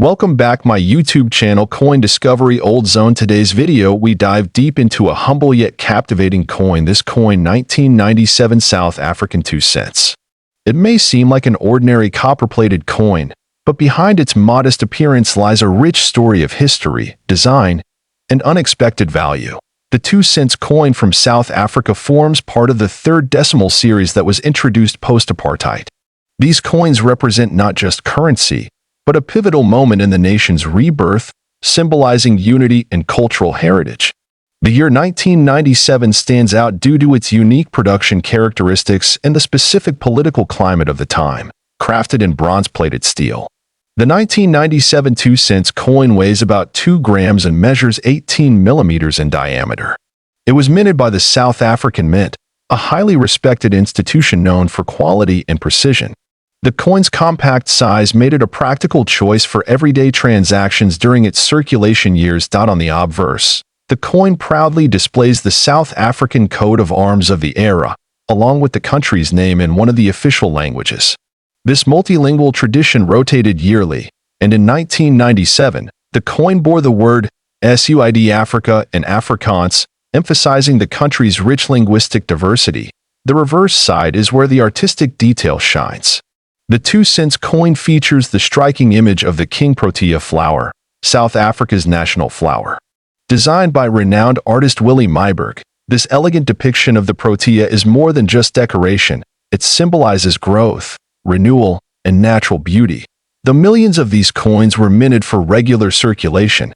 Welcome back my YouTube channel Coin Discovery Old Zone. Today's video we dive deep into a humble yet captivating coin. This coin 1997 South African 2 cents. It may seem like an ordinary copper-plated coin, but behind its modest appearance lies a rich story of history, design, and unexpected value. The 2 cents coin from South Africa forms part of the third decimal series that was introduced post-apartheid. These coins represent not just currency, but a pivotal moment in the nation's rebirth, symbolizing unity and cultural heritage. The year 1997 stands out due to its unique production characteristics and the specific political climate of the time, crafted in bronze-plated steel. The 1997 2 cents coin weighs about 2 grams and measures 18 millimeters in diameter. It was minted by the South African Mint, a highly respected institution known for quality and precision. The coin's compact size made it a practical choice for everyday transactions during its circulation years. On the obverse, the coin proudly displays the South African coat of arms of the era, along with the country's name in one of the official languages. This multilingual tradition rotated yearly, and in 1997, the coin bore the word SUID Africa and Afrikaans, emphasizing the country's rich linguistic diversity. The reverse side is where the artistic detail shines. The 2 cents coin features the striking image of the king protea flower, South Africa's national flower. Designed by renowned artist Willie Myburgh, this elegant depiction of the protea is more than just decoration. It symbolizes growth, renewal, and natural beauty. Though millions of these coins were minted for regular circulation,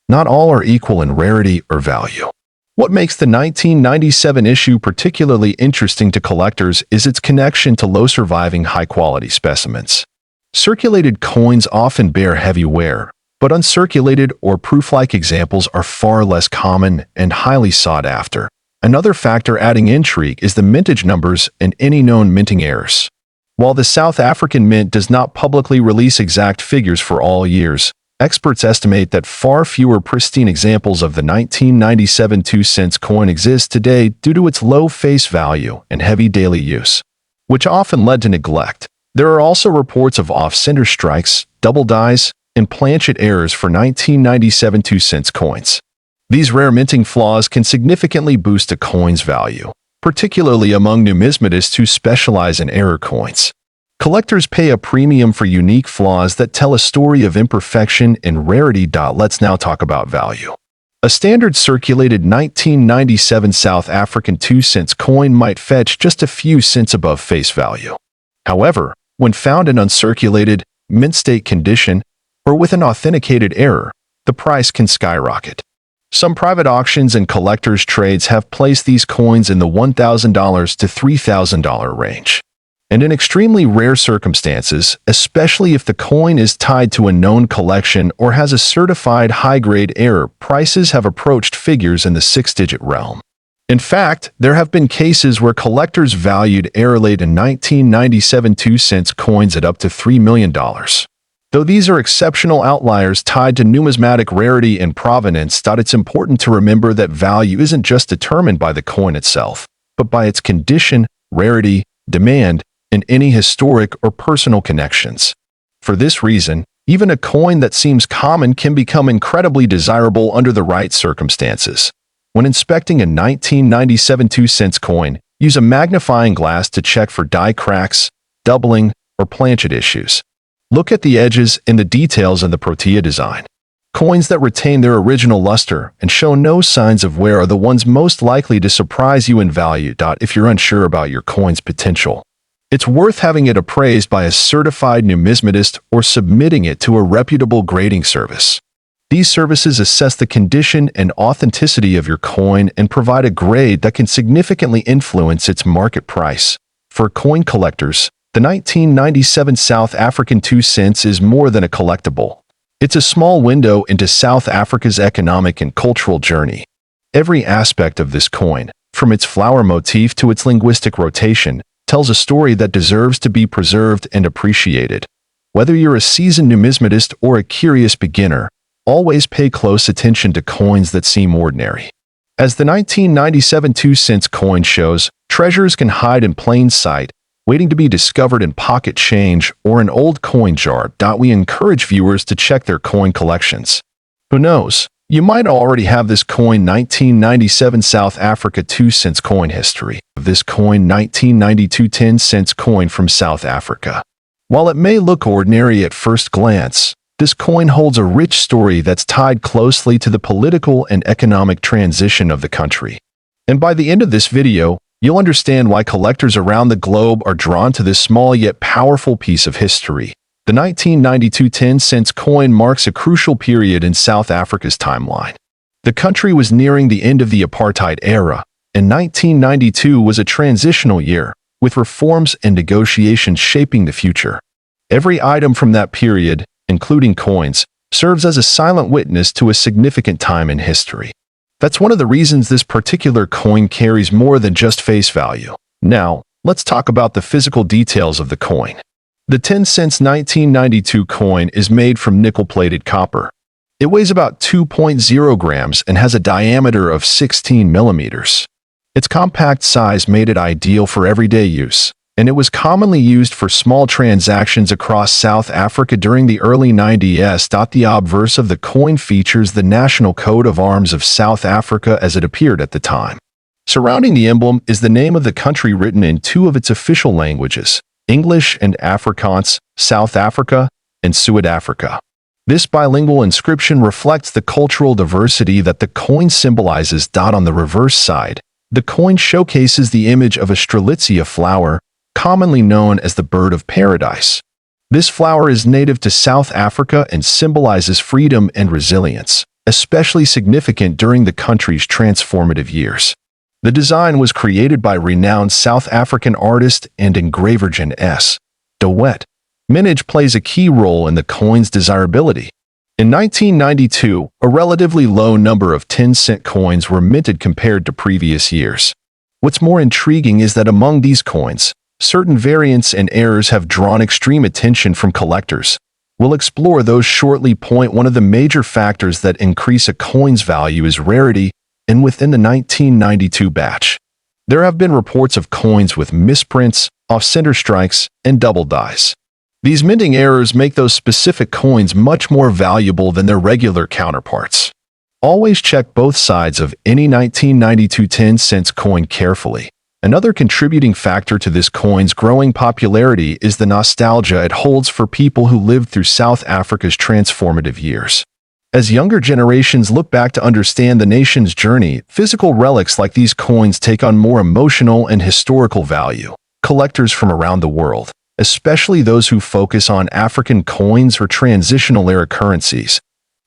not all are equal in rarity or value. What makes the 1997 issue particularly interesting to collectors is its connection to low-surviving high-quality specimens. Circulated coins often bear heavy wear, but uncirculated or proof-like examples are far less common and highly sought after. Another factor adding intrigue is the mintage numbers and any known minting errors. While the South African Mint does not publicly release exact figures for all years, experts estimate that far fewer pristine examples of the 1997 2 cents coin exist today due to its low face value and heavy daily use, which often led to neglect. There are also reports of off-center strikes, double dies, and planchet errors for 1997 2 cents coins. These rare minting flaws can significantly boost a coin's value, particularly among numismatists who specialize in error coins. Collectors pay a premium for unique flaws that tell a story of imperfection and rarity. Let's now talk about value. A standard circulated 1997 South African 2 cents coin might fetch just a few cents above face value. However, when found in uncirculated, mint state condition, or with an authenticated error, the price can skyrocket. Some private auctions and collectors' trades have placed these coins in the $1,000 to $3,000 range. And in extremely rare circumstances, especially if the coin is tied to a known collection or has a certified high-grade error, prices have approached figures in the 6-digit realm. In fact, there have been cases where collectors valued error-laden 1997 2 cents coins at up to $3 million. Though these are exceptional outliers tied to numismatic rarity and provenance, it's important to remember that value isn't just determined by the coin itself, but by its condition, rarity, demand, and any historic or personal connections. For this reason, even a coin that seems common can become incredibly desirable under the right circumstances. When inspecting a 1997 2 cents coin, use a magnifying glass to check for die cracks, doubling, or planchet issues. Look at the edges and the details in the protea design. Coins that retain their original luster and show no signs of wear are the ones most likely to surprise you in value. If you're unsure about your coin's potential, it's worth having it appraised by a certified numismatist or submitting it to a reputable grading service. These services assess the condition and authenticity of your coin and provide a grade that can significantly influence its market price. For coin collectors, the 1997 South African 2 cents is more than a collectible. It's a small window into South Africa's economic and cultural journey. Every aspect of this coin, from its flower motif to its linguistic rotation, tells a story that deserves to be preserved and appreciated. Whether you're a seasoned numismatist or a curious beginner, always pay close attention to coins that seem ordinary. As the 1997 2 cents coin shows, treasures can hide in plain sight, waiting to be discovered in pocket change or an old coin jar. We encourage viewers to check their coin collections. Who knows? You might already have this coin 1997 South Africa 2 cents coin history. This coin 1992 10 cents coin from South Africa. While it may look ordinary at first glance, this coin holds a rich story that's tied closely to the political and economic transition of the country. And by the end of this video, you'll understand why collectors around the globe are drawn to this small yet powerful piece of history. The 1992 10 cents coin marks a crucial period in South Africa's timeline. The country was nearing the end of the apartheid era, and 1992 was a transitional year, with reforms and negotiations shaping the future. Every item from that period, including coins, serves as a silent witness to a significant time in history. That's one of the reasons this particular coin carries more than just face value. Now, let's talk about the physical details of the coin. The 10 cents 1992 coin is made from nickel-plated copper. It weighs about 2.0 grams and has a diameter of 16 millimeters. Its compact size made it ideal for everyday use, and it was commonly used for small transactions across South Africa during the early 90s. The obverse of the coin features the national coat of arms of South Africa as it appeared at the time. Surrounding the emblem is the name of the country written in two of its official languages, English and Afrikaans, South Africa and Suid-Afrika. This bilingual inscription reflects the cultural diversity that the coin symbolizes. On the reverse side, the coin showcases the image of a strelitzia flower, commonly known as the bird of paradise. This flower is native to South Africa and symbolizes freedom and resilience, especially significant during the country's transformative years. The design was created by renowned South African artist and engraver Jan S. de Wet. Mintage plays a key role in the coin's desirability. In 1992, a relatively low number of 10-cent coins were minted compared to previous years. What's more intriguing is that among these coins, certain variants and errors have drawn extreme attention from collectors. We'll explore those shortly. One of the major factors that increase a coin's value is rarity, and within the 1992 batch, there have been reports of coins with misprints, off-center strikes, and double dies. These minting errors make those specific coins much more valuable than their regular counterparts. Always check both sides of any 1992 10 cents coin carefully. Another contributing factor to this coin's growing popularity is the nostalgia it holds for people who lived through South Africa's transformative years. As younger generations look back to understand the nation's journey, physical relics like these coins take on more emotional and historical value. Collectors from around the world, especially those who focus on African coins or transitional-era currencies,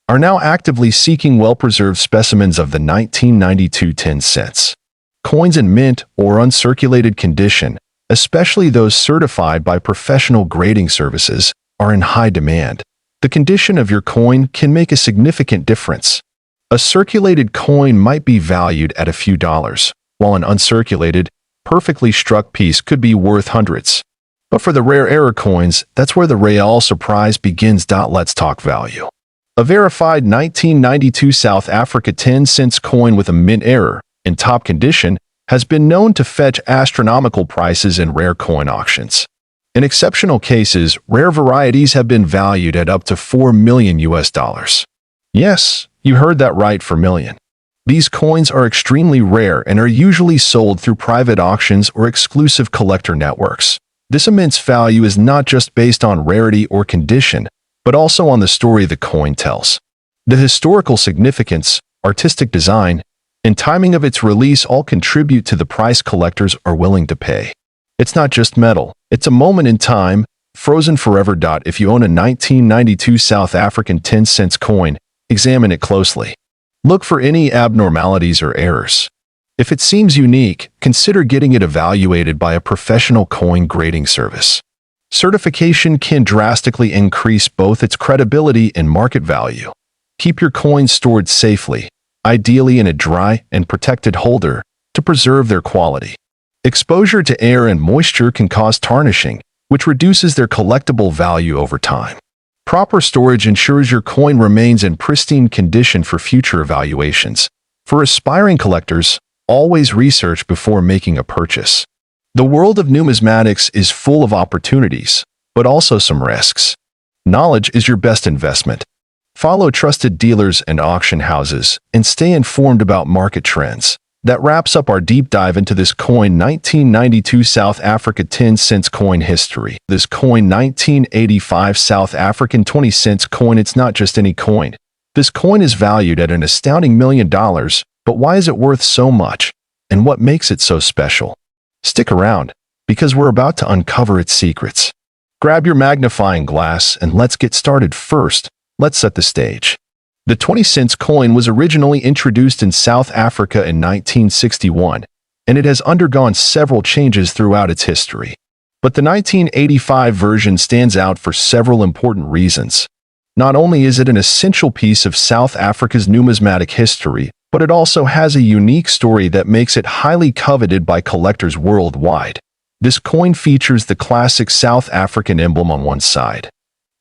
are now actively seeking well-preserved specimens of the 1992 10 cents. Coins in mint or uncirculated condition, especially those certified by professional grading services, are in high demand. The condition of your coin can make a significant difference. A circulated coin might be valued at a few dollars, while an uncirculated, perfectly struck piece could be worth hundreds. But for the rare error coins, that's where the real surprise begins. Let's talk value. A verified 1992 South Africa 10 cents coin with a mint error, in top condition, has been known to fetch astronomical prices in rare coin auctions. In exceptional cases, rare varieties have been valued at up to $4 million. Yes, you heard that right, $4 million. These coins are extremely rare and are usually sold through private auctions or exclusive collector networks. This immense value is not just based on rarity or condition, but also on the story the coin tells. The historical significance, artistic design, and timing of its release all contribute to the price collectors are willing to pay. It's not just metal, it's a moment in time, frozen forever. If you own a 1992 South African 10 cents coin, examine it closely. Look for any abnormalities or errors. If it seems unique, consider getting it evaluated by a professional coin grading service. Certification can drastically increase both its credibility and market value. Keep your coins stored safely, ideally in a dry and protected holder, to preserve their quality. Exposure to air and moisture can cause tarnishing, which reduces their collectible value over time. Proper storage ensures your coin remains in pristine condition for future evaluations. For aspiring collectors, always research before making a purchase. The world of numismatics is full of opportunities, but also some risks. Knowledge is your best investment. Follow trusted dealers and auction houses, and stay informed about market trends. That wraps up our deep dive into this coin 1992 South Africa 10 cents coin history. This coin 1985 South African 20 cents coin, it's not just any coin. This coin is valued at an astounding $1 million, but why is it worth so much? And what makes it so special? Stick around, because we're about to uncover its secrets. Grab your magnifying glass and let's get started. First, let's set the stage. The 20 cents coin was originally introduced in South Africa in 1961, and it has undergone several changes throughout its history. But the 1985 version stands out for several important reasons. Not only is it an essential piece of South Africa's numismatic history, but it also has a unique story that makes it highly coveted by collectors worldwide. This coin features the classic South African emblem on one side,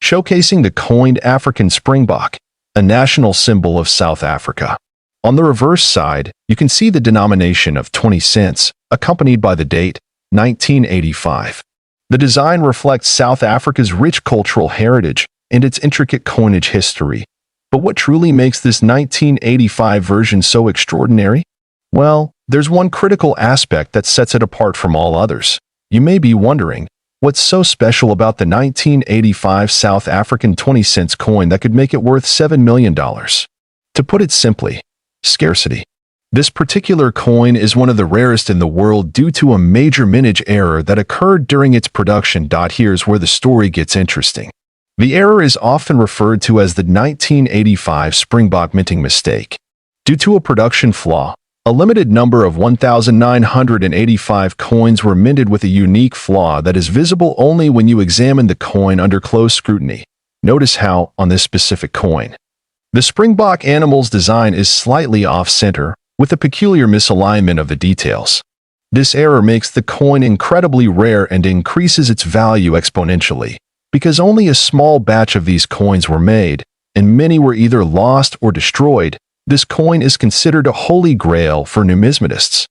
showcasing the coined African springbok, a national symbol of South Africa. On the reverse side, you can see the denomination of 20 cents, accompanied by the date, 1985. The design reflects South Africa's rich cultural heritage and its intricate coinage history. But what truly makes this 1985 version so extraordinary? Well, there's one critical aspect that sets it apart from all others. You may be wondering, what's so special about the 1985 South African 20 cents coin that could make it worth $7 million? To put it simply, scarcity. This particular coin is one of the rarest in the world due to a major mintage error that occurred during its production. Here's where the story gets interesting. The error is often referred to as the 1985 Springbok minting mistake. Due to a production flaw, a limited number of 1,985 coins were minted with a unique flaw that is visible only when you examine the coin under close scrutiny. Notice how, on this specific coin, the Springbok animal's design is slightly off-center, with a peculiar misalignment of the details. This error makes the coin incredibly rare and increases its value exponentially. Because only a small batch of these coins were made, and many were either lost or destroyed, this coin is considered a holy grail for numismatists.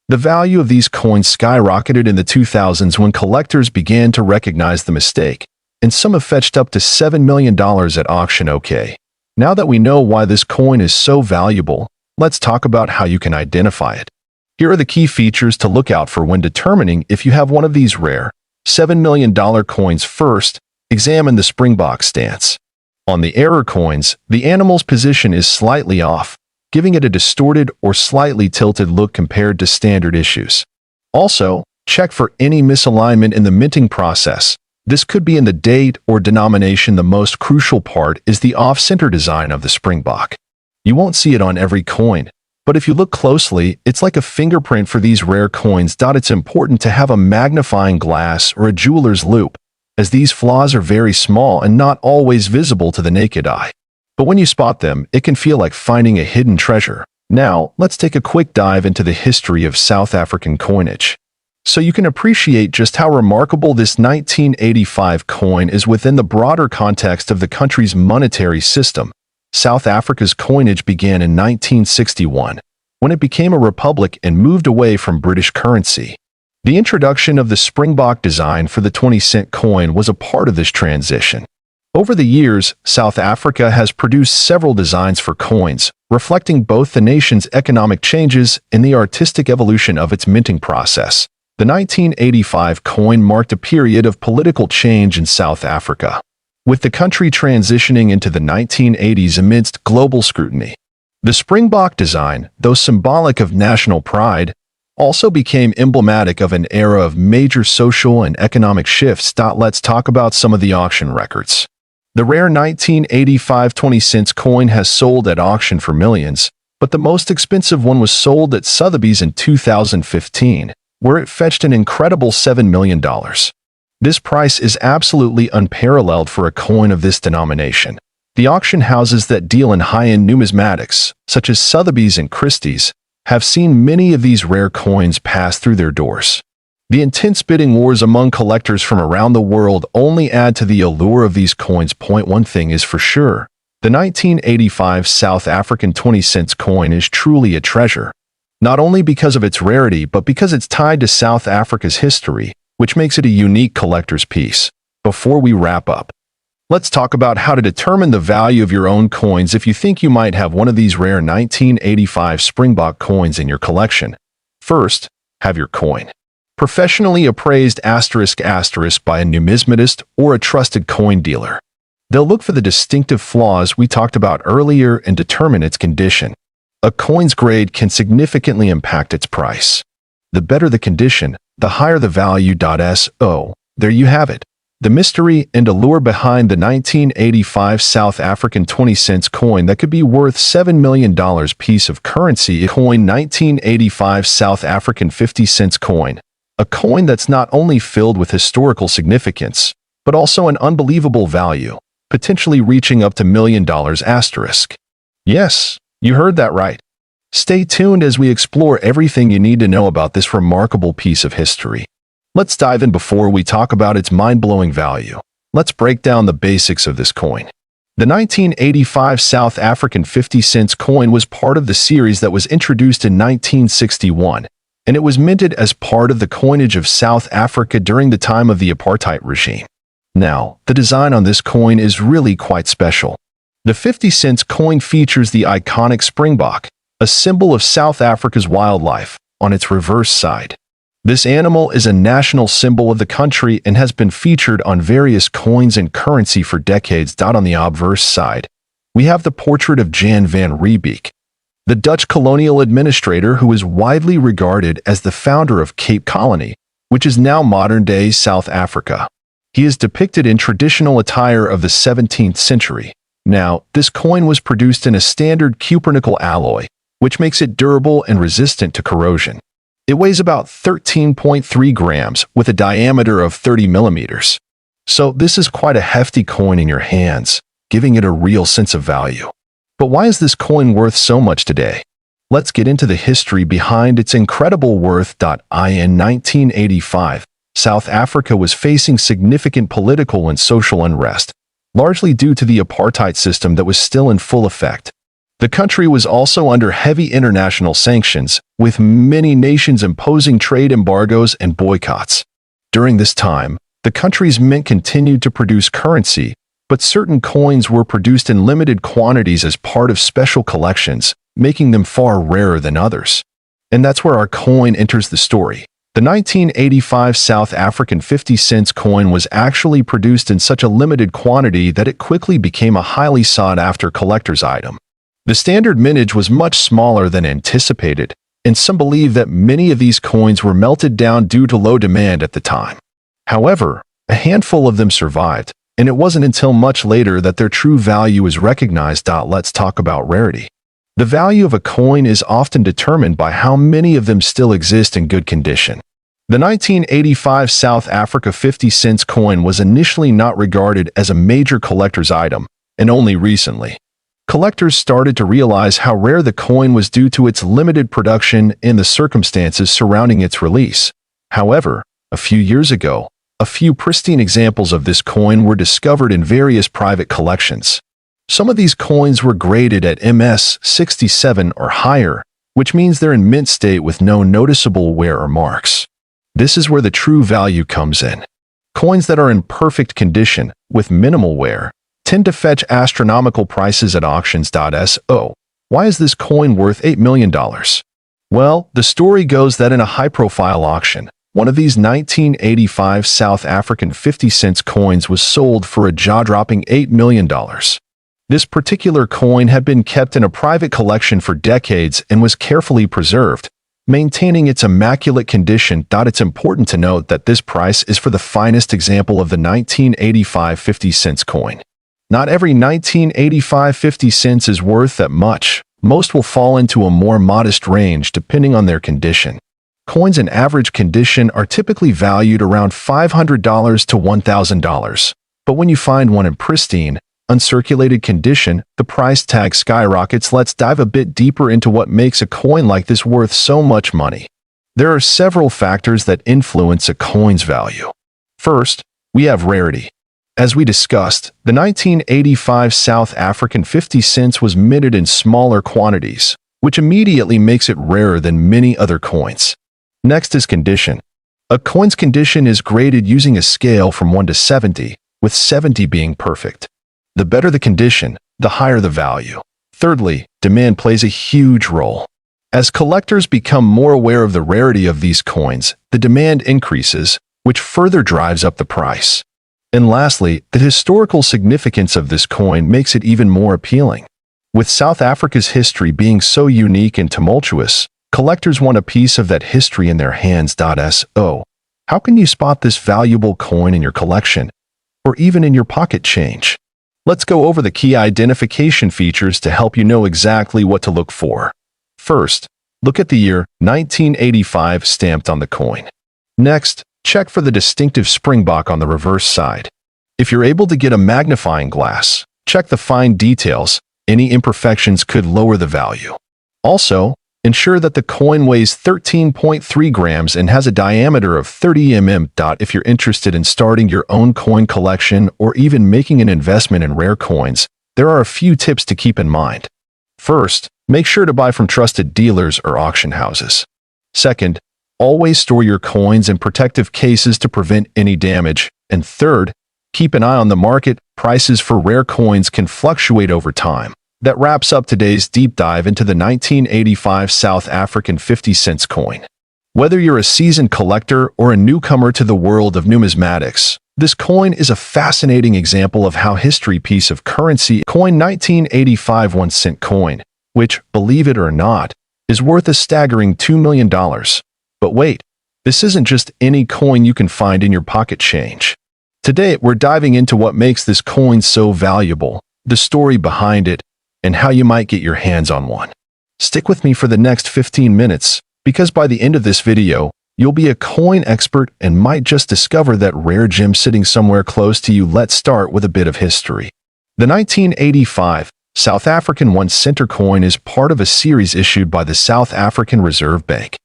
The value of these coins skyrocketed in the 2000s when collectors began to recognize the mistake, and some have fetched up to $7 million at auction. Okay, now that we know why this coin is so valuable, let's talk about how you can identify it. Here are the key features to look out for when determining if you have one of these rare $7 million coins. First, examine the Springbok stance. On the error coins, the animal's position is slightly off, giving it a distorted or slightly tilted look compared to standard issues. Also, check for any misalignment in the minting process. This could be in the date or denomination. The most crucial part is the off-center design of the Springbok. You won't see it on every coin, but if you look closely, it's like a fingerprint for these rare coins. It's important to have a magnifying glass or a jeweler's loupe, as these flaws are very small and not always visible to the naked eye. But when you spot them, it can feel like finding a hidden treasure. Now, let's take a quick dive into the history of South African coinage, so you can appreciate just how remarkable this 1985 coin is within the broader context of the country's monetary system. South Africa's coinage began in 1961, when it became a republic and moved away from British currency. The introduction of the Springbok design for the 20-cent coin was a part of this transition. Over the years, South Africa has produced several designs for coins, reflecting both the nation's economic changes and the artistic evolution of its minting process. The 1985 coin marked a period of political change in South Africa, with the country transitioning into the 1980s amidst global scrutiny. The Springbok design, though symbolic of national pride, also became emblematic of an era of major social and economic shifts. Let's talk about some of the auction records. The rare 1985 20 cents coin has sold at auction for millions, but the most expensive one was sold at Sotheby's in 2015, where it fetched an incredible $7 million. This price is absolutely unparalleled for a coin of this denomination. The auction houses that deal in high-end numismatics, such as Sotheby's and Christie's, have seen many of these rare coins pass through their doors. The intense bidding wars among collectors from around the world only add to the allure of these coins. One thing is for sure, the 1985 South African 20 cents coin is truly a treasure. not only because of its rarity but because it's tied to South Africa's history, which makes it a unique collector's piece. Before we wrap up, let's talk about how to determine the value of your own coins if you think you might have one of these rare 1985 Springbok coins in your collection. First, have your coin professionally appraised *** by a numismatist or a trusted coin dealer. They'll look for the distinctive flaws we talked about earlier and determine its condition. A coin's grade can significantly impact its price. The better the condition, the higher the value. So, there you have it. The mystery and allure behind the 1985 South African 20-cent coin that could be worth $7 million piece of currency. Coin 1985 South African 50-cent coin. A coin that's not only filled with historical significance, but also an unbelievable value, potentially reaching up to $1 million ***. Yes, you heard that right. Stay tuned as we explore everything you need to know about this remarkable piece of history. Let's dive in. Before we talk about its mind-blowing value, let's break down the basics of this coin. The 1985 South African 50-cent coin was part of the series that was introduced in 1961, and it was minted as part of the coinage of South Africa during the time of the apartheid regime. Now, the design on this coin is really quite special. The 50-cent coin features the iconic Springbok, a symbol of South Africa's wildlife, on its reverse side. This animal is a national symbol of the country and has been featured on various coins and currency for decades. On the obverse side, we have the portrait of Jan van Riebeeck, the Dutch colonial administrator who is widely regarded as the founder of Cape Colony, which is now modern-day South Africa. He is depicted in traditional attire of the 17th century. Now, this coin was produced in a standard cupronickel alloy, which makes it durable and resistant to corrosion. It weighs about 13.3 grams with a diameter of 30 millimeters. So this is quite a hefty coin in your hands, giving it a real sense of value. But why is this coin worth so much today? Let's get into the history behind its incredible worth. In 1985, South Africa was facing significant political and social unrest, largely due to the apartheid system that was still in full effect. The country was also under heavy international sanctions, with many nations imposing trade embargoes and boycotts. During this time, the country's mint continued to produce currency, but certain coins were produced in limited quantities as part of special collections, making them far rarer than others. And that's where our coin enters the story. The 1985 South African 50-cent coin was actually produced in such a limited quantity that it quickly became a highly sought-after collector's item. The standard mintage was much smaller than anticipated, and some believe that many of these coins were melted down due to low demand at the time. However, a handful of them survived, and it wasn't until much later that their true value is recognized. Let's talk about rarity. The value of a coin is often determined by how many of them still exist in good condition. The 1985 South Africa 50-cent coin was initially not regarded as a major collector's item, and only recently, collectors started to realize how rare the coin was due to its limited production and the circumstances surrounding its release. However, a few years ago, a few pristine examples of this coin were discovered in various private collections. Some of these coins were graded at MS 67 or higher, which means they're in mint state with no noticeable wear or marks. This is where the true value comes in. Coins that are in perfect condition, with minimal wear, tend to fetch astronomical prices at auctions. So, why is this coin worth $8 million? Well, the story goes that in a high-profile auction, one of these 1985 South African 50-cent coins was sold for a jaw-dropping $8 million. This particular coin had been kept in a private collection for decades and was carefully preserved, maintaining its immaculate condition. It's important to note that this price is for the finest example of the 1985 50-cent coin. Not every 1985 50 cents is worth that much. Most will fall into a more modest range depending on their condition. Coins in average condition are typically valued around $500 to $1,000, but when you find one in pristine, uncirculated condition, the price tag skyrockets. Let's dive a bit deeper into what makes a coin like this worth so much money. There are several factors that influence a coin's value. First, we have rarity. As we discussed, the 1985 South African 50 cents was minted in smaller quantities, which immediately makes it rarer than many other coins. Next is condition. A coin's condition is graded using a scale from 1 to 70, with 70 being perfect. The better the condition, the higher the value. Thirdly, demand plays a huge role. As collectors become more aware of the rarity of these coins, the demand increases, which further drives up the price. And lastly, the historical significance of this coin makes it even more appealing. With South Africa's history being so unique and tumultuous, collectors want a piece of that history in their hands. So, how can you spot this valuable coin in your collection, or even in your pocket change? Let's go over the key identification features to help you know exactly what to look for. First, look at the year 1985 stamped on the coin. Next, check for the distinctive springbok on the reverse side. If you're able to get a magnifying glass, check the fine details. Any imperfections could lower the value. Also, ensure that the coin weighs 13.3 grams and has a diameter of 30 mm. If you're interested in starting your own coin collection or even making an investment in rare coins, there are a few tips to keep in mind. First, make sure to buy from trusted dealers or auction houses. Second, always store your coins in protective cases to prevent any damage. And third, keep an eye on the market. Prices for rare coins can fluctuate over time. That wraps up today's deep dive into the 1985 South African 50-cent coin. Whether you're a seasoned collector or a newcomer to the world of numismatics, this coin is a fascinating example of how history piece of currency coin 1985 1-cent coin, which, believe it or not, is worth a staggering $2 million. But wait, this isn't just any coin you can find in your pocket change. Today, we're diving into what makes this coin so valuable, the story behind it, and how you might get your hands on one. Stick with me for the next 15 minutes, because by the end of this video, you'll be a coin expert and might just discover that rare gem sitting somewhere close to you. Let's start with a bit of history. The 1985 South African 1-cent coin is part of a series issued by the South African Reserve Bank.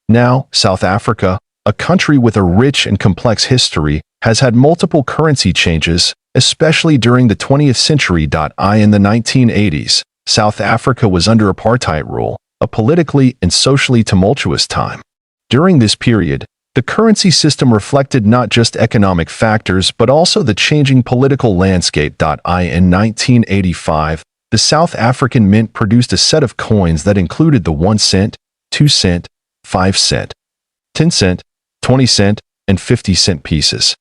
Now, South Africa, a country with a rich and complex history, has had multiple currency changes, especially during the 20th century. In the 1980s, South Africa was under apartheid rule, a politically and socially tumultuous time. During this period, the currency system reflected not just economic factors but also the changing political landscape. In 1985, the South African Mint produced a set of coins that included the 1 cent, 2 cent, 5 cent, 10 cent, 20 cent, and 50-cent pieces.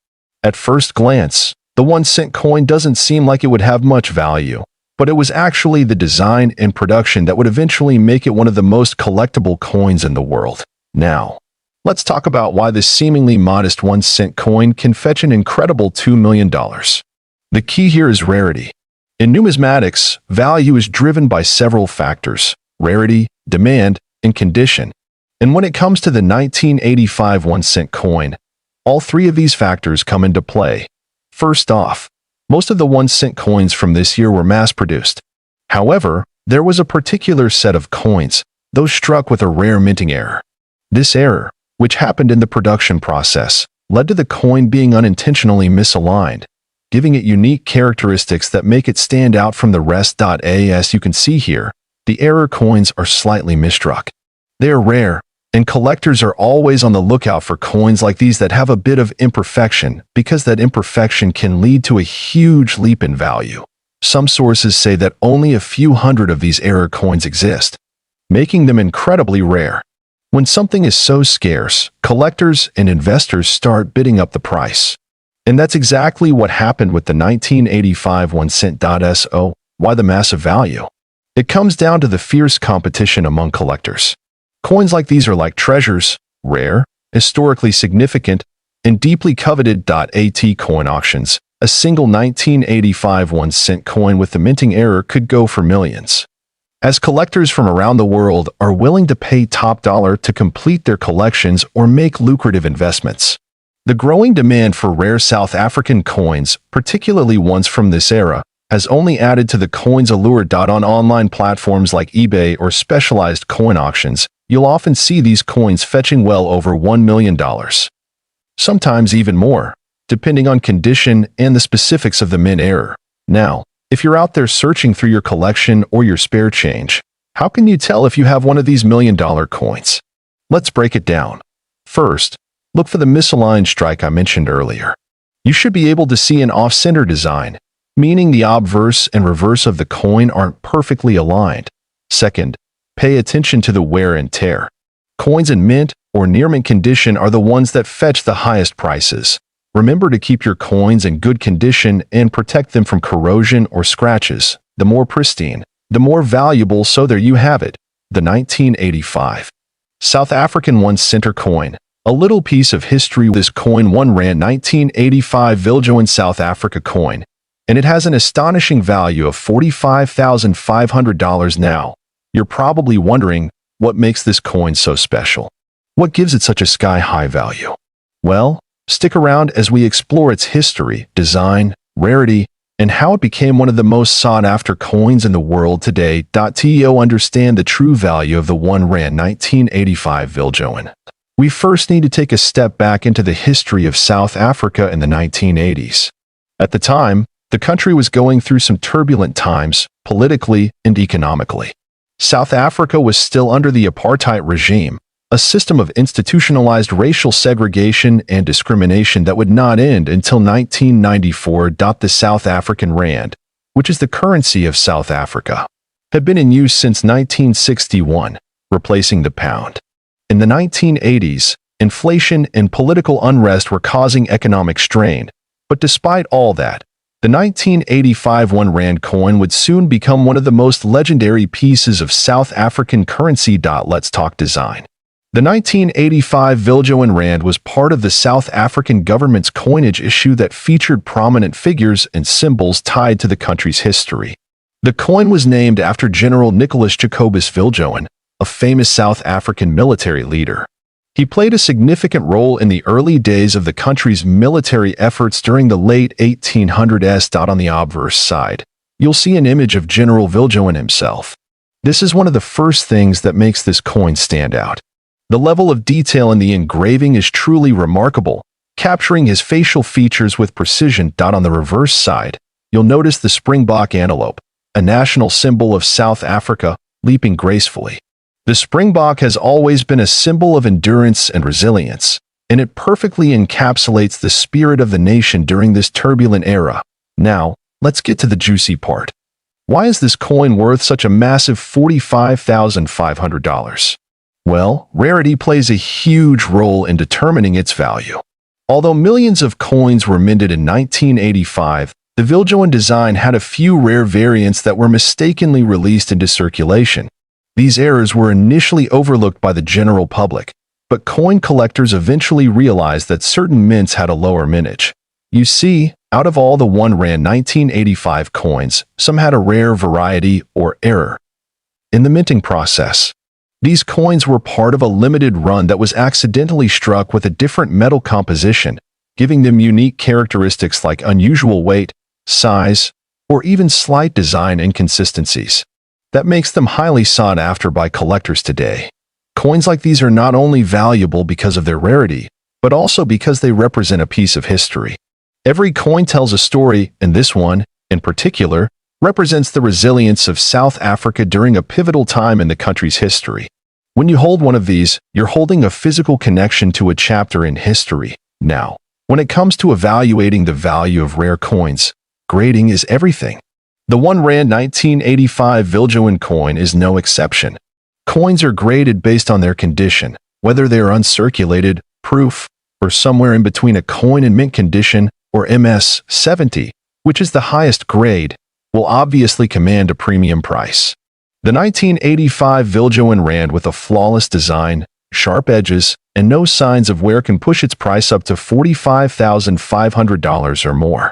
At first glance, the 1-cent coin doesn't seem like it would have much value, but it was actually the design and production that would eventually make it one of the most collectible coins in the world. Now, let's talk about why this seemingly modest 1-cent coin can fetch an incredible $2 million. The key here is rarity. In numismatics, value is driven by several factors: rarity, demand, and condition. And when it comes to the 1985 1-cent coin, all three of these factors come into play. First off, most of the 1-cent coins from this year were mass-produced. However, there was a particular set of coins, those struck with a rare minting error. This error, which happened in the production process, led to the coin being unintentionally misaligned, giving it unique characteristics that make it stand out from the rest. As you can see here, the error coins are slightly misstruck. They are rare, and collectors are always on the lookout for coins like these that have a bit of imperfection, because that imperfection can lead to a huge leap in value. Some sources say that only a few hundred of these error coins exist, making them incredibly rare. When something is so scarce, collectors and investors start bidding up the price. And that's exactly what happened with the 1985 1-cent. So, why the massive value? It comes down to the fierce competition among collectors. Coins like these are like treasures, rare, historically significant, and deeply coveted. At coin auctions, a single 1985 1-cent coin with the minting error could go for millions. As collectors from around the world are willing to pay top dollar to complete their collections or make lucrative investments. The growing demand for rare South African coins, particularly ones from this era, has only added to the coin's allure. On online platforms like eBay or specialized coin auctions, you'll often see these coins fetching well over $1 million. Sometimes even more, depending on condition and the specifics of the mint error. Now, if you're out there searching through your collection or your spare change, How can you tell if you have one of these million-dollar coins? Let's break it down. First, look for the misaligned strike I mentioned earlier. You should be able to see an off-center design, meaning the obverse and reverse of the coin aren't perfectly aligned. Second, pay attention to the wear and tear. Coins in mint or near mint condition are the ones that fetch the highest prices. Remember to keep your coins in good condition and protect them from corrosion or scratches. The more pristine, the more valuable. So there you have it, the 1985 South African 1 center coin. A little piece of history. This coin 1 Rand 1985 Viljoen South Africa coin, and it has an astonishing value of $45,500 now. You're probably wondering, what makes this coin so special? What gives it such a sky-high value? Well, stick around as we explore its history, design, rarity, and how it became one of the most sought-after coins in the world today. To understand the true value of the 1 Rand 1985 Viljoen, we first need to take a step back into the history of South Africa in the 1980s. At the time, the country was going through some turbulent times, politically and economically. South Africa was still under the apartheid regime, a system of institutionalized racial segregation and discrimination that would not end until 1994. The South African rand, which is the currency of South Africa, had been in use since 1961, replacing the pound. In the 1980s, inflation and political unrest were causing economic strain, but despite all that, the 1985 1 Rand coin would soon become one of the most legendary pieces of South African currency. Let's talk design. The 1985 Viljoen Rand was part of the South African government's coinage issue that featured prominent figures and symbols tied to the country's history. The coin was named after General Nicholas Jacobus Viljoen, a famous South African military leader. He played a significant role in the early days of the country's military efforts during the late 1800s. On the obverse side, you'll see an image of General Viljoen himself. This is one of the first things that makes this coin stand out. The level of detail in the engraving is truly remarkable, capturing his facial features with precision. On the reverse side, you'll notice the springbok antelope, a national symbol of South Africa, leaping gracefully. The springbok has always been a symbol of endurance and resilience, and it perfectly encapsulates the spirit of the nation during this turbulent era. Now, let's get to the juicy part. Why is this coin worth such a massive $45,500? Well, rarity plays a huge role in determining its value. Although millions of coins were minted in 1985, the Viljoen design had a few rare variants that were mistakenly released into circulation. These errors were initially overlooked by the general public, but coin collectors eventually realized that certain mints had a lower mintage. You see, out of all the 1 Rand 1985 coins, some had a rare variety or error in the minting process. These coins were part of a limited run that was accidentally struck with a different metal composition, giving them unique characteristics like unusual weight, size, or even slight design inconsistencies. That makes them highly sought after by collectors today. Coins like these are not only valuable because of their rarity, but also because they represent a piece of history. Every coin tells a story, and this one, in particular, represents the resilience of South Africa during a pivotal time in the country's history. When you hold one of these, you're holding a physical connection to a chapter in history. Now, when it comes to evaluating the value of rare coins, grading is everything. The 1 Rand 1985 Viljoen coin is no exception. Coins are graded based on their condition, whether they are uncirculated, proof, or somewhere in between. A coin in mint condition, or MS 70, which is the highest grade, will obviously command a premium price. The 1985 Viljoen Rand with a flawless design, sharp edges, and no signs of wear can push its price up to $45,500 or more.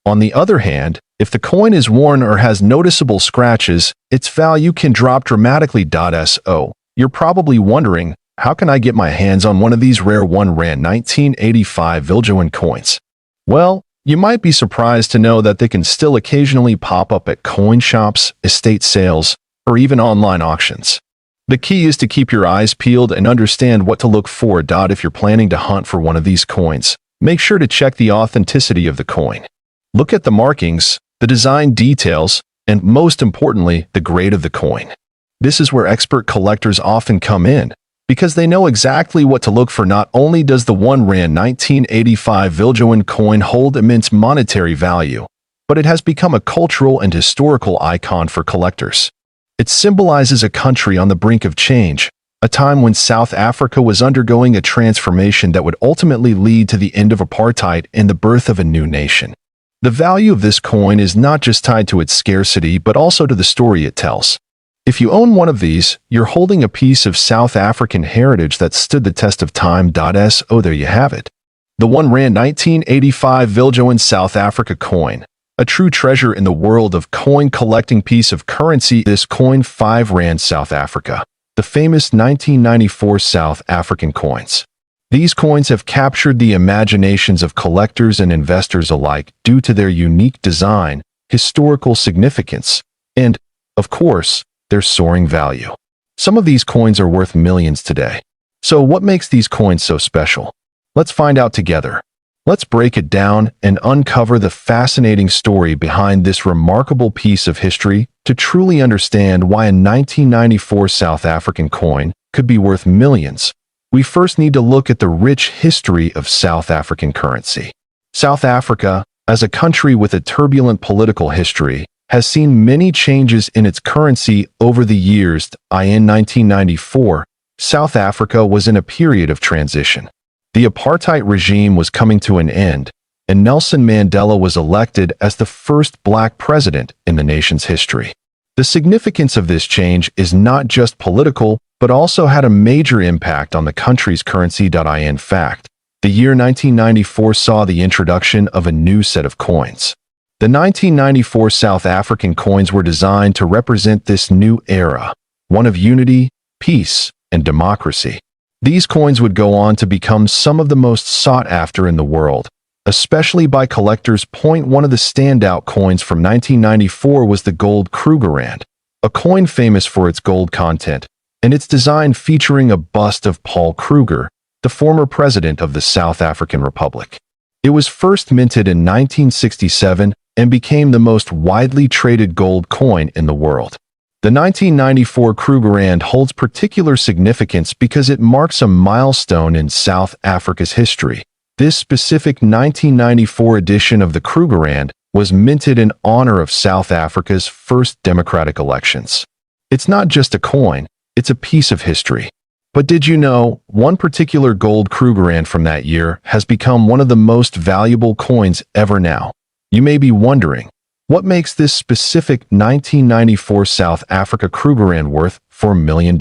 On the other hand, if the coin is worn or has noticeable scratches, its value can drop dramatically. So, you're probably wondering, how can I get my hands on one of these rare 1 Rand 1985 Viljoen coins? Well, you might be surprised to know that they can still occasionally pop up at coin shops, estate sales, or even online auctions. The key is to keep your eyes peeled and understand what to look for. If you're planning to hunt for one of these coins, make sure to check the authenticity of the coin. Look at the markings, the design details, and most importantly, the grade of the coin. This is where expert collectors often come in, because they know exactly what to look for. Not only does the 1 Rand 1985 Viljoen coin hold immense monetary value, but it has become a cultural and historical icon for collectors. It symbolizes a country on the brink of change, a time when South Africa was undergoing a transformation that would ultimately lead to the end of apartheid and the birth of a new nation. The value of this coin is not just tied to its scarcity, but also to the story it tells. If you own one of these, you're holding a piece of South African heritage that stood the test of time. So there you have it. The 1 Rand 1985 Viljoen South Africa coin. A true treasure in the world of coin collecting piece of currency. This coin 5 Rand South Africa. The famous 1994 South African coins. These coins have captured the imaginations of collectors and investors alike due to their unique design, historical significance, and, of course, their soaring value. Some of these coins are worth millions today. So what makes these coins so special? Let's find out together. Let's break it down and uncover the fascinating story behind this remarkable piece of history to truly understand why a 1994 South African coin could be worth millions. We first need to look at the rich history of South African currency. South Africa, as a country with a turbulent political history, has seen many changes in its currency over the years. In 1994, South Africa was in a period of transition. The apartheid regime was coming to an end, and Nelson Mandela was elected as the first black president in the nation's history. The significance of this change is not just political, but also had a major impact on the country's currency. In fact, the year 1994 saw the introduction of a new set of coins. The 1994 South African coins were designed to represent this new era, one of unity, peace, and democracy. These coins would go on to become some of the most sought after in the world, especially by collectors. One of the standout coins from 1994 was the gold Krugerrand, a coin famous for its gold content, and its design featuring a bust of Paul Kruger, the former president of the South African Republic. It was first minted in 1967 and became the most widely traded gold coin in the world. The 1994 Krugerrand holds particular significance because it marks a milestone in South Africa's history. This specific 1994 edition of the Krugerrand was minted in honor of South Africa's first democratic elections. It's not just a coin, it's a piece of history. But did you know, one particular gold Krugerrand from that year has become one of the most valuable coins ever now? You may be wondering, what makes this specific 1994 South Africa Krugerrand worth $4 million?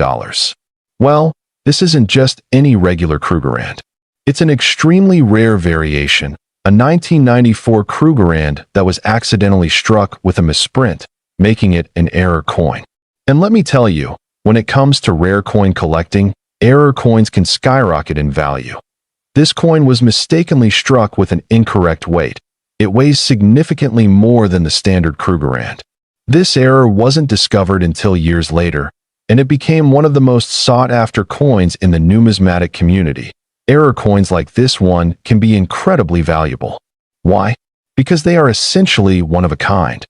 Well, this isn't just any regular Krugerrand. It's an extremely rare variation, a 1994 Krugerrand that was accidentally struck with a misprint, making it an error coin. And let me tell you, when it comes to rare coin collecting, error coins can skyrocket in value. This coin was mistakenly struck with an incorrect weight. It weighs significantly more than the standard Krugerrand. This error wasn't discovered until years later, and it became one of the most sought-after coins in the numismatic community. Error coins like this one can be incredibly valuable. Why? Because they are essentially one of a kind.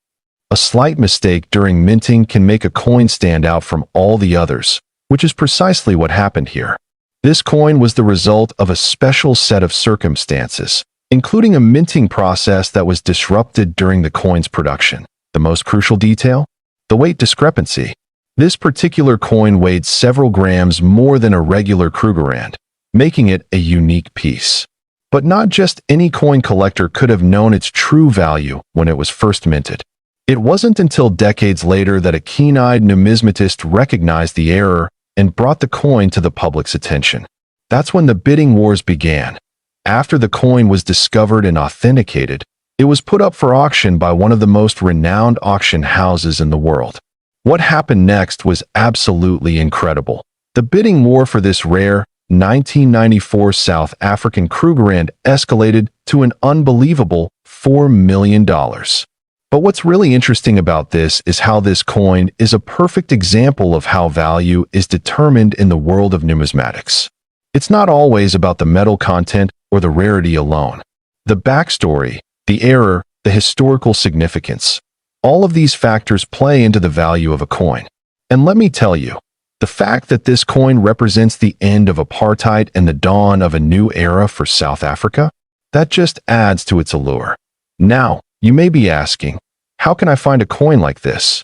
A slight mistake during minting can make a coin stand out from all the others, which is precisely what happened here. This coin was the result of a special set of circumstances, including a minting process that was disrupted during the coin's production. The most crucial detail? The weight discrepancy. This particular coin weighed several grams more than a regular Krugerrand, making it a unique piece. But not just any coin collector could have known its true value when it was first minted. It wasn't until decades later that a keen-eyed numismatist recognized the error and brought the coin to the public's attention. That's when the bidding wars began. After the coin was discovered and authenticated, it was put up for auction by one of the most renowned auction houses in the world. What happened next was absolutely incredible. The bidding war for this rare 1994 South African Krugerrand escalated to an unbelievable $4 million. But what's really interesting about this is how this coin is a perfect example of how value is determined in the world of numismatics. It's not always about the metal content or the rarity alone. The backstory, the error, the historical significance, all of these factors play into the value of a coin. And let me tell you, the fact that this coin represents the end of apartheid and the dawn of a new era for South Africa, that just adds to its allure. Now, you may be asking, how can I find a coin like this?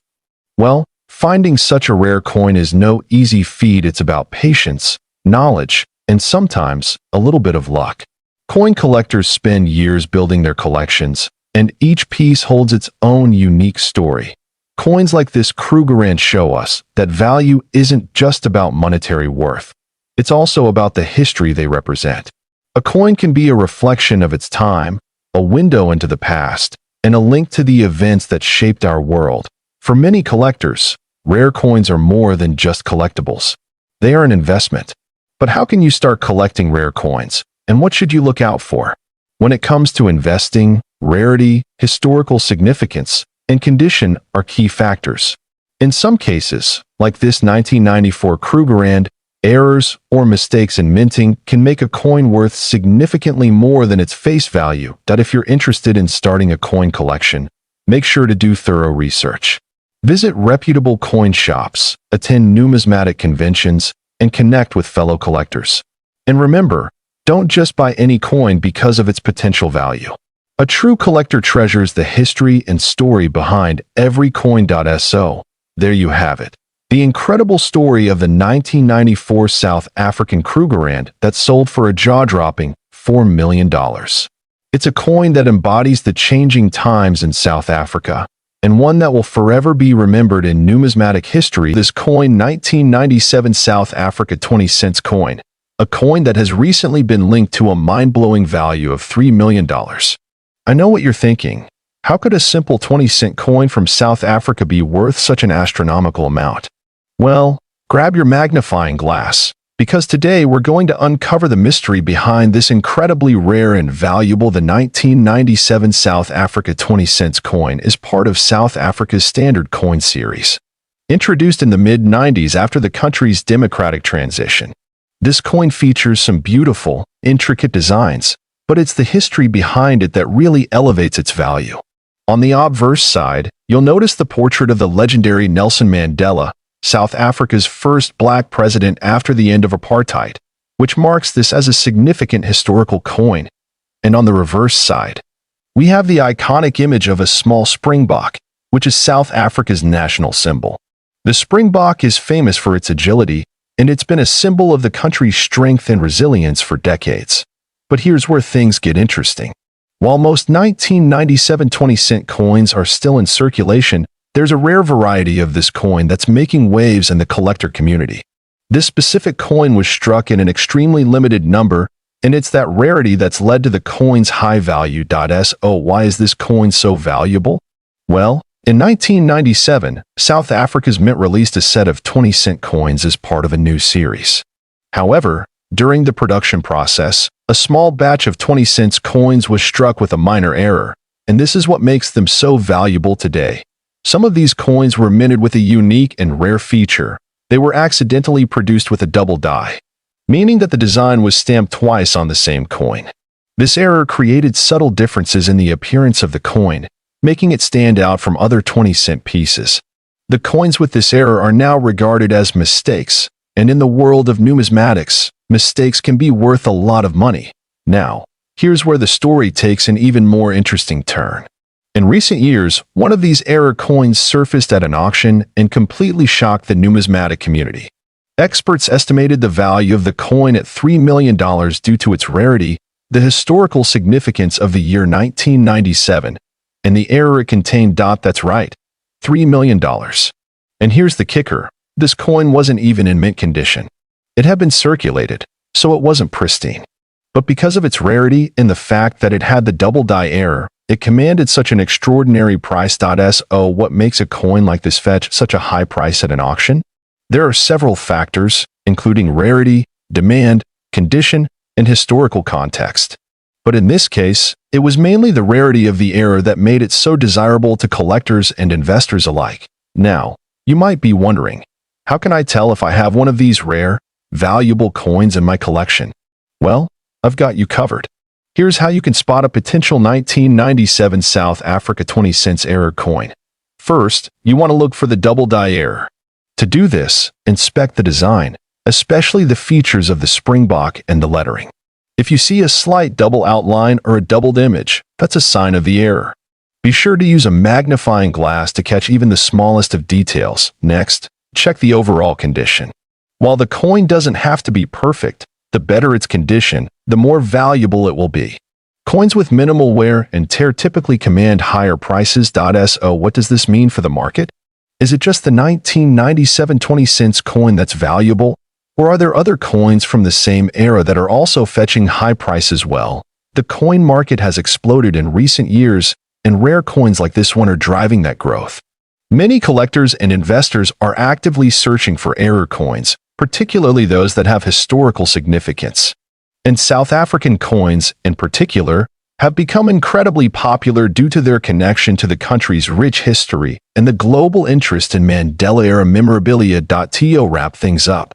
Well, finding such a rare coin is no easy feat. It's about patience, knowledge, and sometimes a little bit of luck. Coin collectors spend years building their collections, and each piece holds its own unique story. Coins like this Krugerrand show us that value isn't just about monetary worth. It's also about the history they represent. A coin can be a reflection of its time, a window into the past, and a link to the events that shaped our world. For many collectors, rare coins are more than just collectibles. They are an investment. But how can you start collecting rare coins, and what should you look out for? When it comes to investing, rarity, historical significance, and condition are key factors. In some cases, like this 1994 Krugerrand, errors or mistakes in minting can make a coin worth significantly more than its face value. If you're interested in starting a coin collection, make sure to do thorough research. Visit reputable coin shops, attend numismatic conventions, and connect with fellow collectors. And remember, don't just buy any coin because of its potential value. A true collector treasures the history and story behind every coin. So, there you have it. The incredible story of the 1994 South African Krugerrand that sold for a jaw-dropping $4 million. It's a coin that embodies the changing times in South Africa, and one that will forever be remembered in numismatic history. This coin, 1997 South Africa 20-cent coin, a coin that has recently been linked to a mind-blowing value of $3 million. I know what you're thinking. How could a simple 20-cent coin from South Africa be worth such an astronomical amount? Well, grab your magnifying glass, because today we're going to uncover the mystery behind this incredibly rare and valuable. The 1997 South Africa 20-cent coin is part of South Africa's standard coin series. Introduced in the mid-90s after the country's democratic transition, this coin features some beautiful, intricate designs, but it's the history behind it that really elevates its value. On the obverse side, you'll notice the portrait of the legendary Nelson Mandela, South Africa's first black president after the end of apartheid, which marks this as a significant historical coin. And on the reverse side, we have the iconic image of a small springbok, which is South Africa's national symbol. The springbok is famous for its agility, and it's been a symbol of the country's strength and resilience for decades. But here's where things get interesting. While most 1997 20-cent coins are still in circulation, there's a rare variety of this coin that's making waves in the collector community. This specific coin was struck in an extremely limited number, and it's that rarity that's led to the coin's high value. So why is this coin so valuable? Well, in 1997, South Africa's mint released a set of 20-cent coins as part of a new series. However, during the production process, a small batch of 20-cent coins was struck with a minor error, and this is what makes them so valuable today. Some of these coins were minted with a unique and rare feature. They were accidentally produced with a double die, meaning that the design was stamped twice on the same coin. This error created subtle differences in the appearance of the coin, making it stand out from other 20-cent pieces. The coins with this error are now regarded as mistakes, and in the world of numismatics, mistakes can be worth a lot of money. Now, here's where the story takes an even more interesting turn. In recent years, one of these error coins surfaced at an auction and completely shocked the numismatic community. Experts estimated the value of the coin at $3 million due to its rarity, the historical significance of the year 1997, and the error it contained. That's right, $3 million. And here's the kicker. This coin wasn't even in mint condition. It had been circulated, so it wasn't pristine. But because of its rarity and the fact that it had the double die error, it commanded such an extraordinary price. So what makes a coin like this fetch such a high price at an auction? There are several factors, including rarity, demand, condition, and historical context. But in this case, it was mainly the rarity of the error that made it so desirable to collectors and investors alike. Now, you might be wondering, how can I tell if I have one of these rare, valuable coins in my collection? Well, I've got you covered. Here's how you can spot a potential 1997 South Africa 20-cent error coin. First, you want to look for the double die error. To do this, inspect the design, especially the features of the springbok and the lettering. If you see a slight double outline or a doubled image, that's a sign of the error. Be sure to use a magnifying glass to catch even the smallest of details. Next, check the overall condition. While the coin doesn't have to be perfect, the better its condition, the more valuable it will be. Coins with minimal wear and tear typically command higher prices. So what does this mean for the market? Is it just the 1997 20-cent coin that's valuable? Or are there other coins from the same era that are also fetching high prices? Well, the coin market has exploded in recent years, and rare coins like this one are driving that growth. Many collectors and investors are actively searching for rare coins, particularly those that have historical significance. And South African coins, in particular, have become incredibly popular due to their connection to the country's rich history and the global interest in Mandela-era memorabilia. To wrap things up,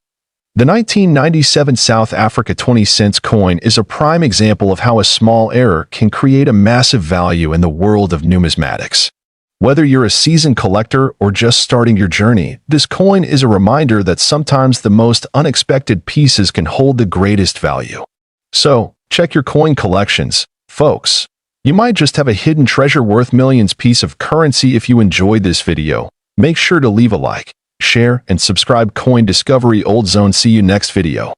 the 1997 South Africa 20-cent coin is a prime example of how a small error can create a massive value in the world of numismatics. Whether you're a seasoned collector or just starting your journey, this coin is a reminder that sometimes the most unexpected pieces can hold the greatest value. So, check your coin collections, folks. You might just have a hidden treasure worth millions piece of currency. If you enjoyed this video, make sure to leave a like, share, and subscribe. Coin Discovery Old Zone. See you next video.